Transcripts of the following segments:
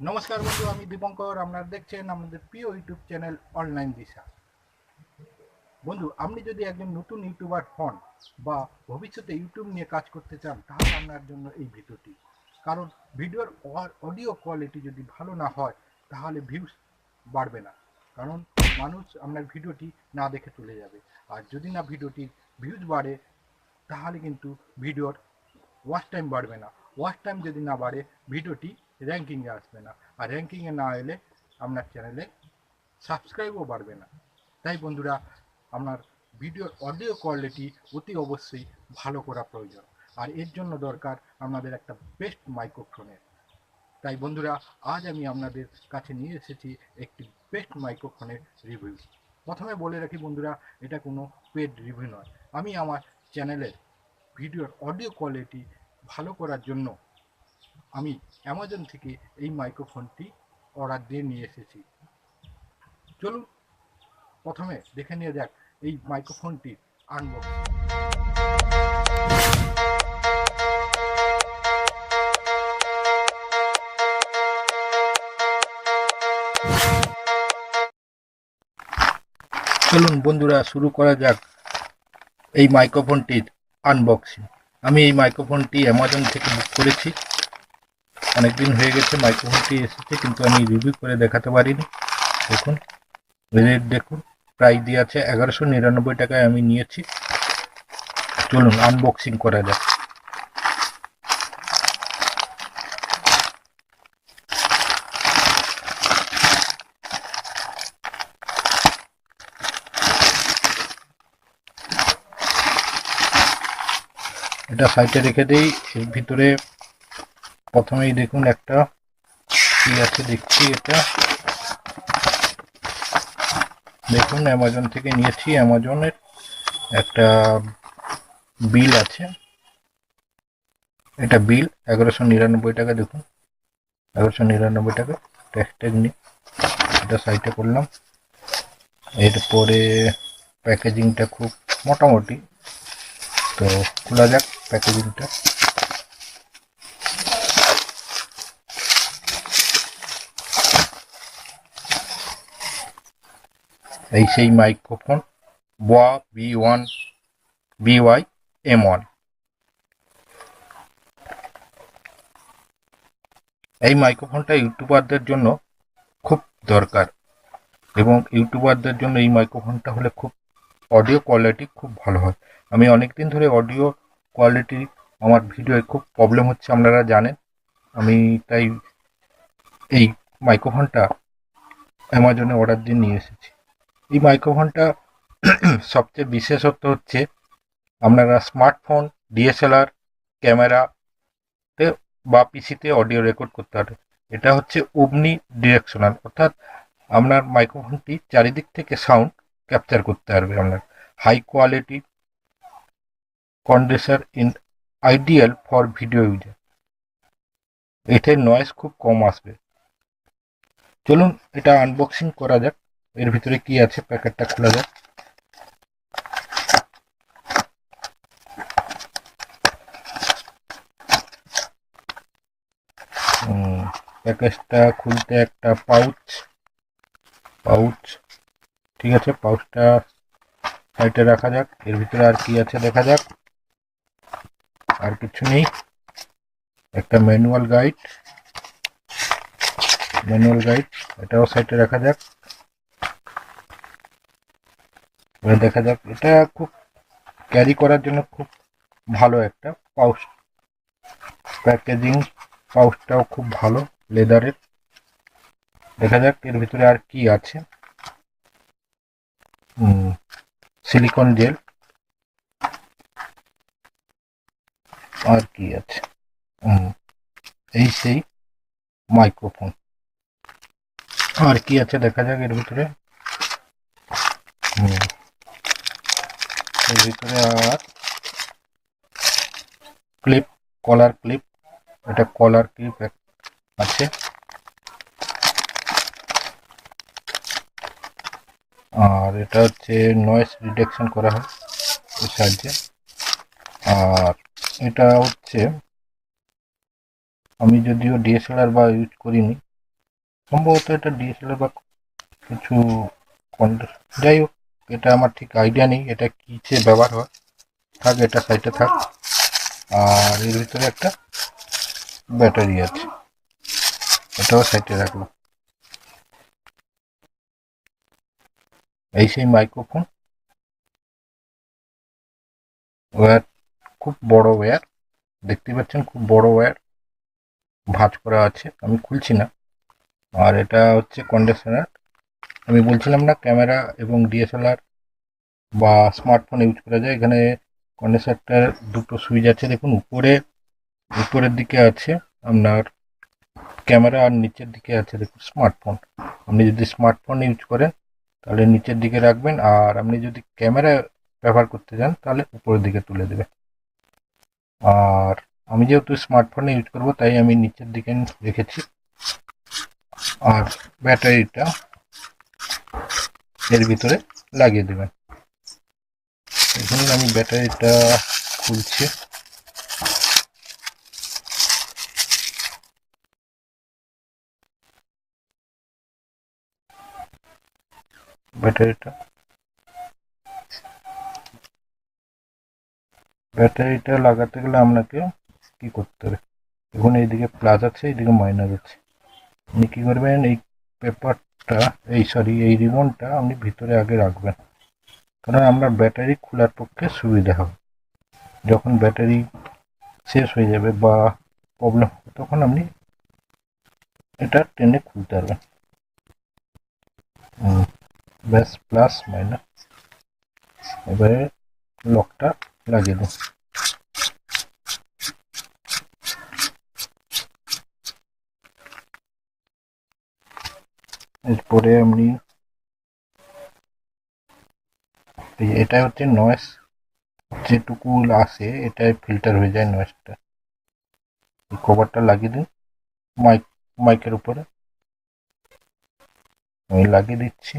নমস্কার বন্ধু, আমি দীপঙ্কর। আপনারা দেখছেন আমাদের প্রিয় ইউটিউব চ্যানেল অনলাইন দিশা। বন্ধু, আপনি যদি একজন নতুন ইউটিউবার হন বা ভবিষ্যতে ইউটিউব নিয়ে কাজ করতে চান, তাহলে আপনার জন্য এই ভিডিওটি। কারণ ভিডিওর অডিও কোয়ালিটি যদি ভালো না হয়, তাহলে ভিউজ বাড়বে না। কারণ মানুষ আপনার ভিডিওটি না দেখে চলে যাবে। আর যদি না ভিডিওটির ভিউজ বাড়ে, তাহলে কিন্তু ভিডিওর ওয়াচ টাইম বাড়বে না। ওয়াচ টাইম যদি না বাড়ে, ভিডিওটি র্যাঙ্কিংয়ে আসবে না। আর র্যাঙ্কিংয়ে না এলে আপনার চ্যানেলে সাবস্ক্রাইবও বাড়বে না। তাই বন্ধুরা, আপনার ভিডিওর অডিও কোয়ালিটি অতি অবশ্যই ভালো করা প্রয়োজন। আর এর জন্য দরকার আপনাদের একটা বেস্ট মাইক্রোফোনের। তাই বন্ধুরা, আজ আমি আপনাদের কাছে নিয়ে এসেছি একটি বেস্ট মাইক্রোফোনের রিভিউ। প্রথমে বলে রাখি বন্ধুরা, এটা কোনো পেড রিভিউ নয়। আমি আমার চ্যানেলের ভিডিওর অডিও কোয়ালিটি ভালো করার জন্য আমি অ্যামাজন থেকে এই মাইক্রোফোনটি অর্ডার দিয়ে নিয়ে এসেছি। চলুন প্রথমে দেখে নিয়ে যাক এই মাইক্রোফোনটির আনবক্সিং। চলুন বন্ধুরা, শুরু করা যাক এই মাইক্রোফোনটির আনবক্সিং। আমি এই মাইক্রোফোনটি অ্যামাজন থেকে বুক করেছি। অনেকদিন হয়ে গেছে মাইক্রোফোনটি এসেছে, কিন্তু আমি রিভিউ করে দেখাতে পারিনি। দেখুন, রেট দেখুন, প্রাইস দিয়ে আছে 1199 টাকায় আমি নিয়েছি। চলুন আনবক্সিং করা যাক। এটা সাইডে রেখে দিই। এর ভিতরে প্রথমেই দেখুন একটা কি আছে, দেখছি এটা দেখুন অ্যামাজন থেকে নিয়েছি। অ্যামাজনের একটা বিল আছে, এটা বিল 1199 টাকা। দেখুন 1199 টাকা, ট্যাক্স ট্যাগ নিয়ে এটা সাইডে করলাম। এরপরে প্যাকেজিংটা খুব মোটামুটি, তো খোলা যাক প্যাকেজিংটা। এই সেই microphone Boya B1 BY M1। এই মাইক্রোফোনটা ইউটিউবারদের জন্য খুব দরকার, এবং ইউটিউবারদের জন্য এই মাইক্রোফোনটা হলে খুব অডিও কোয়ালিটি খুব ভালো হয়। আমি অনেক দিন ধরে অডিও কোয়ালিটি আমার ভিডিওয় খুব প্রবলেম হচ্ছে, আপনারা জানেন। আমি তাই এই মাইক্রোফোনটা অ্যামাজনে অর্ডার দিয়ে নিয়ে এসেছি। এই মাইক্রোফোনটা সবচেয়ে বিশেষত্ব হচ্ছে, আপনারা স্মার্টফোন, ডিএসএলআর ক্যামেরাতে বা পিসিতে অডিও রেকর্ড করতে পারে। এটা হচ্ছে ওমনি ডিরেকশনাল, অর্থাৎ আপনার মাইক্রোফোনটি চারিদিক থেকে সাউন্ড ক্যাপচার করতে পারবে। আপনার high quality condenser in ideal for video user. এটার নয়েজ খুব কম আসবে। চলুন এটা আনবক্সিং করা যাক। এর ভিতরে কি আছে, প্যাকেটটা খোলা যাক। প্যাকেজটা খুলতে একটা পাউচ ঠিক আছে, পাউচটা সাইডে রাখা যাক। এর ভিতরে আর কি আছে দেখা যাক। আর কিছু নেই। একটা ম্যানুয়াল গাইড, এটাও সাইডে রাখা যাক। এবার দেখা যাক, এটা খুব ক্যারি করার জন্য খুব ভালো একটা পাউচ। প্যাকেজিং পাউচটাও খুব ভালো, লেদারের। দেখা যাক এর ভিতরে আর কি আছে। সিলিকন জেল, আর কি আছে, এই সেই মাইক্রোফোন। আর কি আছে দেখা যাক এর ভিতরে। এর ভিতরে আর ক্লিপ, কলার ক্লিপ, এটা কলার ক্লিপ আছে। আর এটা হচ্ছে নয়েজ রিডাকশন করা হয় এর সাহায্যে। আর এটা হচ্ছে, আমি যদিও ডিএসএলআর বা ইউজ করিনি, সম্ভবত এটা ডিএসএলআর বা কিছু যাই হোক, এটা আমার ঠিক আইডিয়া নেই এটা কিসে ব্যবহার হয়। থাক, এটা সাইডে থাক। আর এর ভিতরে একটা ব্যাটারি আছে, এটাও সাইডে রাখলাম। এই সেই মাইক্রোফোন ওয়্যার, খুব বড় ওয়্যার, দেখতে পাচ্ছেন খুব বড় ওয়্যার ভাঁজ করা আছে, আমি খুলছি না। আর এটা হচ্ছে কন্ডেন্সার। আমি বলছিলাম না ক্যামেরা এবং ডিএসএলআর বা স্মার্টফোন ইউজ করা যায়। এখানে কন্ডেন্সারটার দুটো সুইচ আছে, দেখুন উপরের দিকে আছে আপনার ক্যামেরা আর নিচের দিকে আছে দেখুন স্মার্টফোন। আপনি যদি স্মার্টফোন ইউজ করেন তাহলে নিচের দিকে রাখবেন, আর আপনি যদি ক্যামেরা ব্যবহার করতে চান তাহলে উপরের দিকে তুলে দেবেন। আর আমি যেহেতু স্মার্টফোনে ইউজ করব তাই আমি নিচের দিকে রেখেছি। আর ব্যাটারিটা এর ভিতরে লাগিয়ে দেবেন। এখানে আমি ব্যাটারিটা খুলছি। ব্যাটারিটা লাগাতে গেলে আপনাকে কি করতে হবে, এখন এইদিকে প্লাস আছে, এইদিকে মাইনাস আছে। আপনি কী করবেন, এই পেপারটা এই রিবনটা আপনি ভিতরে আগে রাখবেন, কারণ আপনার ব্যাটারি খোলার পক্ষে সুবিধা হবে। যখন ব্যাটারি শেষ হয়ে যাবে বা প্রবলেম হবে তখন আপনি এটা টেনে খুলতে পারবেন। ব্যাস, প্লাস মাইনাস। এবারে লকটা লাগিয়ে দিন। এরপরে আপনি এটা হচ্ছে নয়েজ, যেটুকু আসে এটাই ফিল্টার হয়ে যায় নয়েজটা। এই কভারটা লাগিয়ে দিন মাইকের উপরে, আমি লাগিয়ে দিচ্ছি।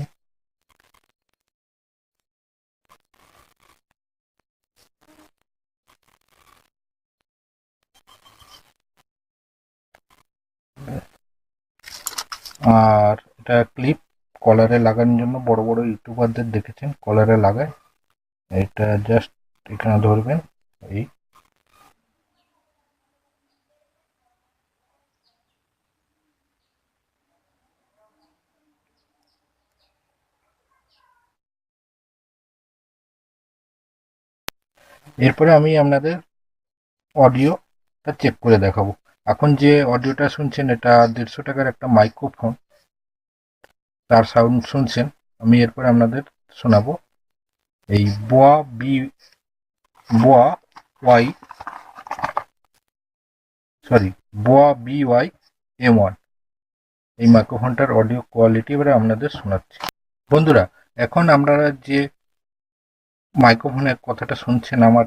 আর এটা ক্লিপ কলারে লাগানোর জন্য, বড় বড় ইউটিউবারদের দেখেছেন কলারে লাগায়। এটা জাস্ট এখানে ধরবেন, এই এরপরে আমি আপনাদের অডিওটা চেক করে দেখাবো। এখন যে অডিওটা শুনছেন এটা 150 টাকার একটা মাইক্রোফোন, তার সাউন্ড শুনছেন। আমি এরপরে আপনাদের শোনাবো এই বোয়া BY-M1 এই মাইক্রোফোনটার অডিও কোয়ালিটি এবারে আপনাদের শোনাচ্ছি। বন্ধুরা, এখন আপনারা যে মাইক্রোফোনের কথাটা শুনছেন, আমার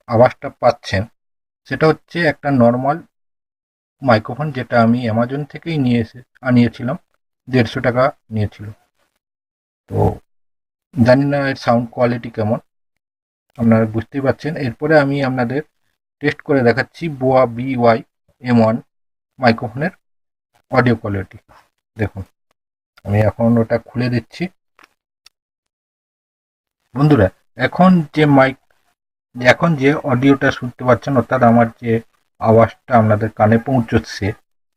আওয়াজটা পাচ্ছেন, সেটা হচ্ছে একটা নর্মাল মাইক্রোফোন, যেটা আমি অ্যামাজন থেকেই আনিয়েছিলাম। 150 টাকা নিয়েছিল। তো জানি না এর সাউন্ড কোয়ালিটি কেমন, আপনারা বুঝতেই পারছেন। এরপরে আমি আপনাদের টেস্ট করে দেখাচ্ছি বোয়া BY-M1 মাইক্রোফোনের অডিও কোয়ালিটি। দেখুন, আমি এখন ওটা খুলে দিচ্ছি। বন্ধুরা, এখন যে অডিওটা শুনতে পাচ্ছেন, অর্থাৎ আমার যে আওয়াজটা আপনাদের কানে পৌঁছচ্ছে,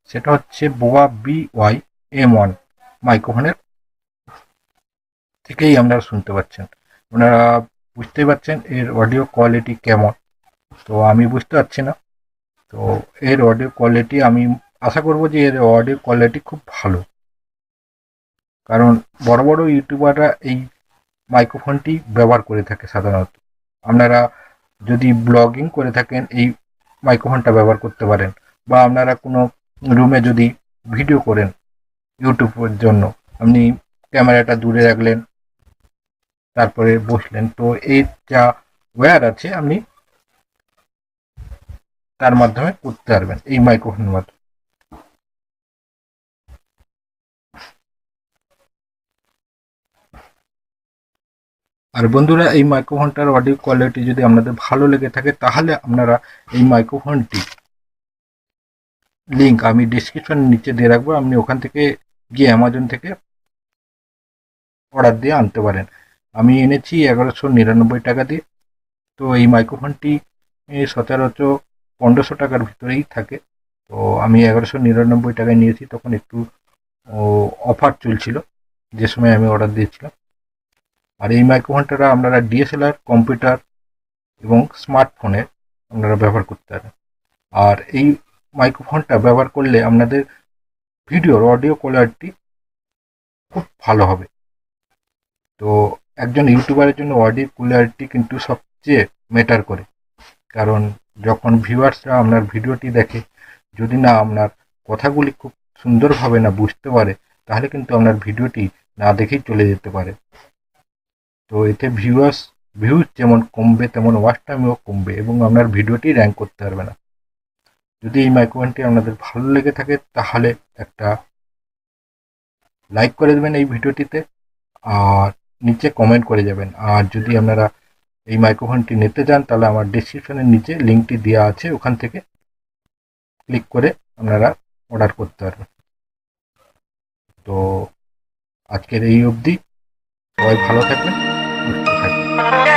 সেটা হচ্ছে বোয়া BY-M1 মাইক্রোফোনের থেকেই আপনারা শুনতে পাচ্ছেন। আপনারা বুঝতেই পারছেন এর অডিও কোয়ালিটি কেমন। তো আমি বুঝতে পারছি না, তো এর অডিও কোয়ালিটি আমি আশা করব যে এর অডিও কোয়ালিটি খুব ভালো, কারণ বড় বড় ইউটিউবাররা এই মাইক্রোফোনটি ব্যবহার করে থাকে সাধারণত। আপনারা যদি ব্লগিং করে থাকেন এই মাইক্রোফোনটা ব্যবহার করতে পারেন, বা আপনারা কোনো রুমে যদি ভিডিও করেন ইউটিউবের জন্য, আপনি ক্যামেরাটা দূরে রাখলেন, তারপরে বসলেন, তো এর যা ওয়্যার আছে আপনি তার মাধ্যমে করতে পারবেন এই মাইক্রোফোনের মাধ্যমে। আর বন্ধুরা, এই মাইক্রোফোনটার অডিও কোয়ালিটি যদি আপনাদের ভালো লেগে থাকে তাহলে আপনারা এই মাইক্রোফোনটি লিঙ্ক আমি ডিসক্রিপশনের নিচে দিয়ে রাখবো, আপনি ওখান থেকে গিয়ে অ্যামাজন থেকে অর্ডার দিয়ে আনতে পারেন। আমি এনেছি 1199 টাকা দিয়ে। তো এই মাইক্রোফোনটি সচরাচর 1500 টাকার ভিতরেই থাকে। তো আমি 1199 টাকায় নিয়েছি, তখন একটু অফার চলছিল যে সময় আমি অর্ডার দিয়েছিলাম। আর এই মাইক্রোফোনটা আপনারা ডিএসএলআর, কম্পিউটার এবং স্মার্টফোনে আপনারা ব্যবহার করতে পারেন। আর এই মাইক্রোফোনটা ব্যবহার করলে আপনাদের ভিডিওর অডিও কোয়ালিটি খুব ভালো হবে। তো একজন ইউটিউবারের জন্য অডিও কোয়ালিটি কিন্তু সবচেয়ে ম্যাটার করে। কারণ যখন ভিউয়ার্সরা আপনার ভিডিওটি দেখে, যদি না আপনার কথাগুলি খুব সুন্দরভাবে না বুঝতে পারে, তাহলে কিন্তু আপনার ভিডিওটি না দেখেই চলে যেতে পারে। তো এতে ভিউজ যেমন কমবে, তেমন ওয়াচ টাইমও কমবে এবং আপনার ভিডিওটি র্যাঙ্ক করতে পারবে না। যদি এই মাইক্রোফোনটি আপনাদের ভালো লেগে থাকে, তাহলে একটা লাইক করে দেবেন এই ভিডিওটিতে, আর নিচে কমেন্ট করে যাবেন। আর যদি আপনারা এই মাইক্রোফোনটি নিতে চান, তাহলে আমার ডেসক্রিপশনের নিচে লিঙ্কটি দেওয়া আছে, ওখান থেকে ক্লিক করে আপনারা অর্ডার করতে পারবেন। তো আজকের এই অবধি, সবাই ভালো থাকবেন, সুস্থ থাকবেন।